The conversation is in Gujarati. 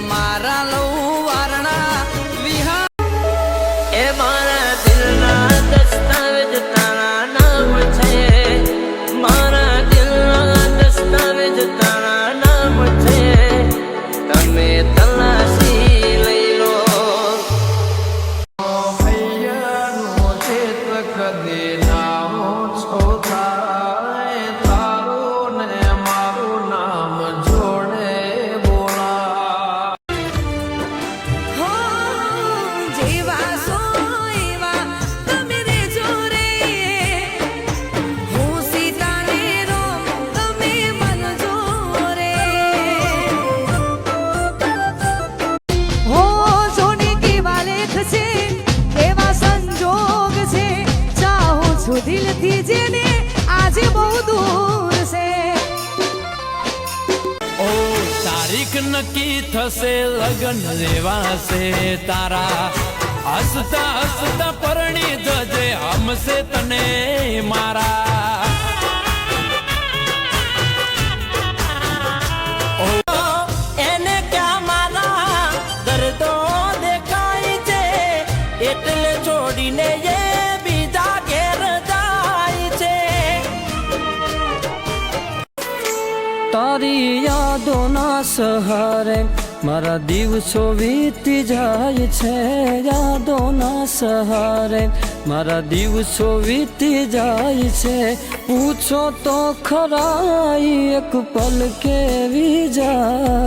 તમારા લઉં વારણા વિહાર એ મારા દિલના દસ્તાવેજ તારા નામ છે, મારા દિલના દસ્તાવેજ તારા નામ છે, તમે તલાશી લઈ લો. હૈયાનો ચેત કદી નામો છો થાય, તારું ને મારું નામ જોડે બોલા. હો જેવા સો એવા તમે રેજો રે, હું સીતાને રો તમે બનજો રે. હો જોને કેવા લેખ છે, કેવા સંજોગ છે, ચાહું છું દિલથી જેને આજે બહુ દૂર છે. ઓ તારીખ નક્કી થશે, લગ્ન લેવાશે તારા, હસતા હસતા પરણી જજે હમશે તને મારા. એને ક્યાં મારા દર્દો દેખાય છે, એટલે છોડીને એ બીજા ઘેર જાય છે. તારી યાદોના સહારે મારા દિવસો વીતી જાય છે, યાદોના સહારે મારા દિવસો વીતી જાય છે. પૂછો તો ખરા એક પલ કેવી જાય.